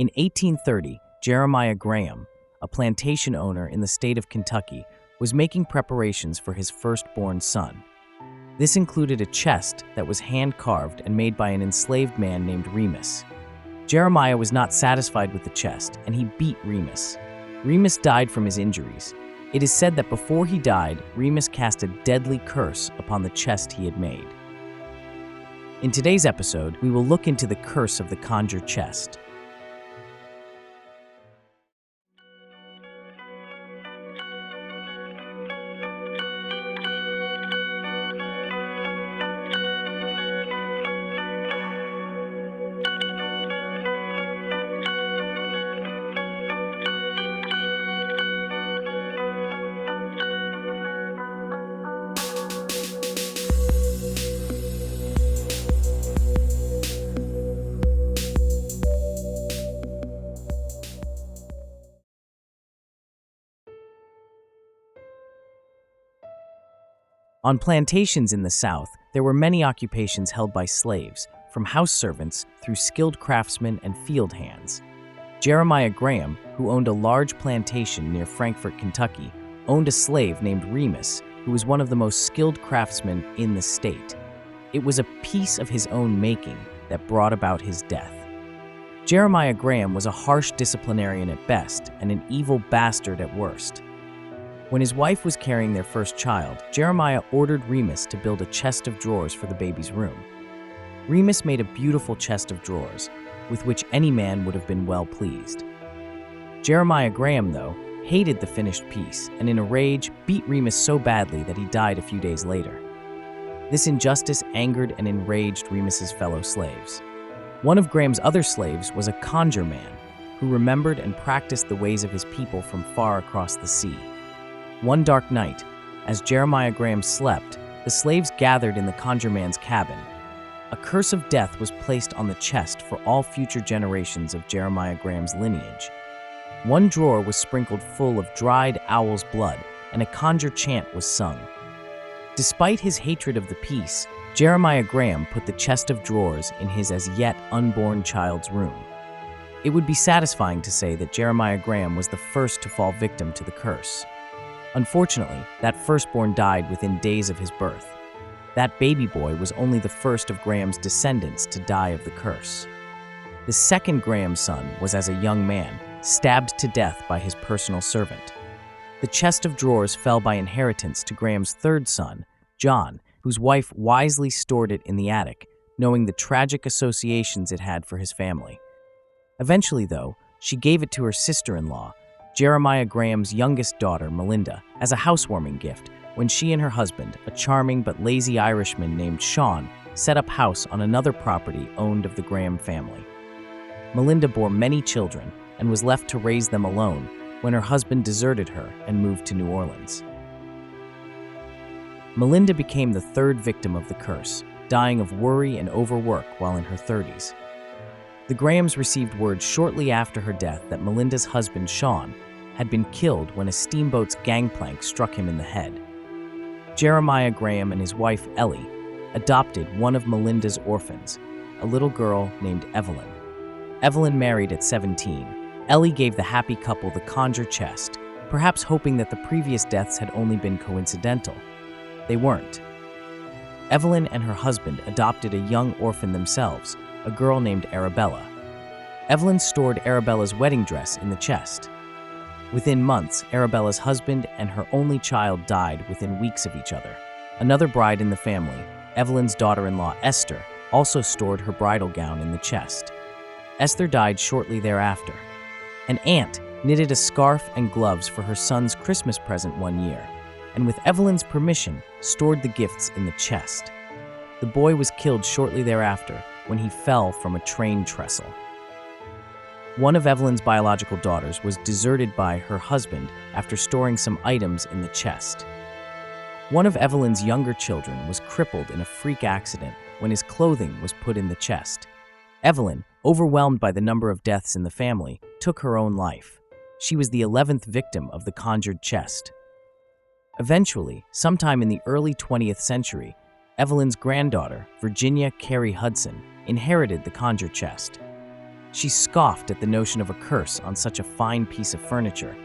In 1830, Jeremiah Graham, a plantation owner in the state of Kentucky, was making preparations for his firstborn son. This included a chest that was hand-carved and made by an enslaved man named Remus. Jeremiah was not satisfied with the chest, and he beat Remus. Remus died from his injuries. It is said that before he died, Remus cast a deadly curse upon the chest he had made. In today's episode, we will look into the curse of the Conjured Chest. On plantations in the South, there were many occupations held by slaves, from house servants through skilled craftsmen and field hands. Jeremiah Graham, who owned a large plantation near Frankfort, Kentucky, owned a slave named Remus, who was one of the most skilled craftsmen in the state. It was a piece of his own making that brought about his death. Jeremiah Graham was a harsh disciplinarian at best and an evil bastard at worst. When his wife was carrying their first child, Jeremiah ordered Remus to build a chest of drawers for the baby's room. Remus made a beautiful chest of drawers, with which any man would have been well pleased. Jeremiah Graham, though, hated the finished piece, and in a rage beat Remus so badly that he died a few days later. This injustice angered and enraged Remus's fellow slaves. One of Graham's other slaves was a Conjure man, who remembered and practiced the ways of his people from far across the sea. One dark night, as Jeremiah Graham slept, the slaves gathered in the Conjure man's cabin. A curse of death was placed on the chest for all future generations of Jeremiah Graham's lineage. One drawer was sprinkled full of dried owl's blood, and a Conjure chant was sung. Despite his hatred of the piece, Jeremiah Graham put the chest of drawers in his as yet unborn child's room. It would be satisfying to say that Jeremiah Graham was the first to fall victim to the curse. Unfortunately, that firstborn died within days of his birth. That baby boy was only the first of Graham's descendants to die of the curse. The second Graham son was as a young man, stabbed to death by his personal servant. The chest of drawers fell by inheritance to Graham's third son, John, whose wife wisely stored it in the attic, knowing the tragic associations it had for his family. Eventually, though, she gave it to her sister-in-law, Jeremiah Graham's youngest daughter, Melinda, as a housewarming gift when she and her husband, a charming but lazy Irishman named Sean, set up house on another property owned of the Graham family. Melinda bore many children and was left to raise them alone when her husband deserted her and moved to New Orleans. Melinda became the third victim of the curse, dying of worry and overwork while in her 30s. The Grahams received word shortly after her death that Melinda's husband, Sean, had been killed when a steamboat's gangplank struck him in the head. Jeremiah Graham and his wife, Ellie, adopted one of Melinda's orphans, a little girl named Evelyn. Evelyn married at 17. Ellie gave the happy couple the Conjure Chest, perhaps hoping that the previous deaths had only been coincidental. They weren't. Evelyn and her husband adopted a young orphan themselves, a girl named Arabella. Evelyn stored Arabella's wedding dress in the chest. Within months, Arabella's husband and her only child died within weeks of each other. Another bride in the family, Evelyn's daughter-in-law Esther, also stored her bridal gown in the chest. Esther died shortly thereafter. An aunt knitted a scarf and gloves for her son's Christmas present one year, and with Evelyn's permission, stored the gifts in the chest. The boy was killed shortly thereafter when he fell from a train trestle. One of Evelyn's biological daughters was deserted by her husband after storing some items in the chest. One of Evelyn's younger children was crippled in a freak accident when his clothing was put in the chest. Evelyn, overwhelmed by the number of deaths in the family, took her own life. She was the 11th victim of the Conjured Chest. Eventually, sometime in the early 20th century, Evelyn's granddaughter, Virginia Carey Hudson, inherited the Conjured Chest. She scoffed at the notion of a curse on such a fine piece of furniture,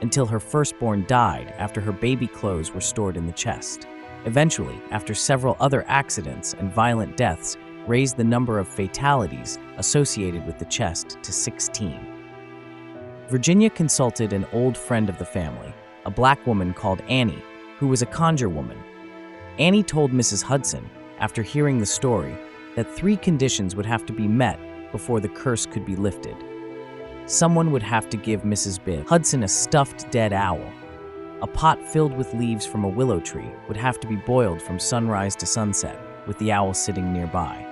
until her firstborn died after her baby clothes were stored in the chest. Eventually, after several other accidents and violent deaths raised the number of fatalities associated with the chest to 16. Virginia consulted an old friend of the family, a black woman called Annie, who was a conjure woman. Annie told Mrs. Hudson, after hearing the story, that 3 conditions would have to be met before the curse could be lifted. Someone would have to give Mrs. Bibb Hudson a stuffed dead owl. A pot filled with leaves from a willow tree would have to be boiled from sunrise to sunset, with the owl sitting nearby.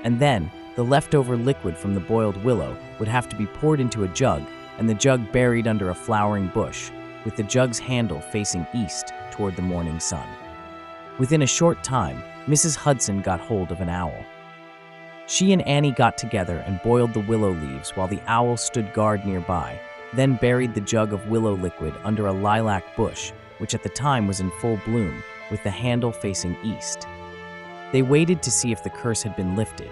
And then, the leftover liquid from the boiled willow would have to be poured into a jug, and the jug buried under a flowering bush, with the jug's handle facing east toward the morning sun. Within a short time, Mrs. Hudson got hold of an owl. She and Annie got together and boiled the willow leaves while the owl stood guard nearby, then buried the jug of willow liquid under a lilac bush, which at the time was in full bloom, with the handle facing east. They waited to see if the curse had been lifted.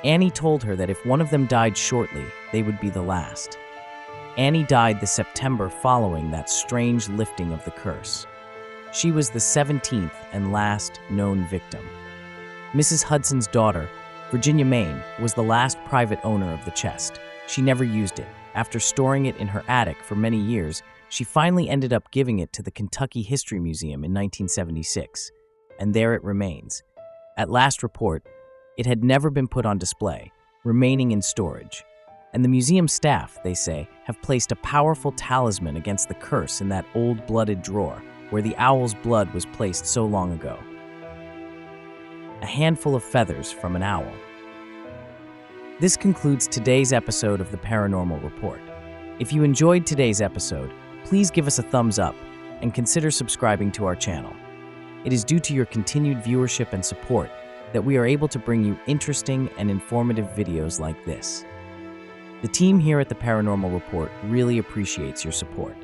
Annie told her that if one of them died shortly, they would be the last. Annie died the September following that strange lifting of the curse. She was the 17th and last known victim. Mrs. Hudson's daughter, Virginia Main, was the last private owner of the chest. She never used it. After storing it in her attic for many years, she finally ended up giving it to the Kentucky History Museum in 1976, and there it remains. At last report, it had never been put on display, remaining in storage. And the museum staff, they say, have placed a powerful talisman against the curse in that old-blooded drawer where the owl's blood was placed so long ago. A handful of feathers from an owl. This concludes today's episode of the Paranormal Report. If you enjoyed today's episode, please give us a thumbs up and consider subscribing to our channel. It is due to your continued viewership and support that we are able to bring you interesting and informative videos like this. The team here at the Paranormal Report really appreciates your support.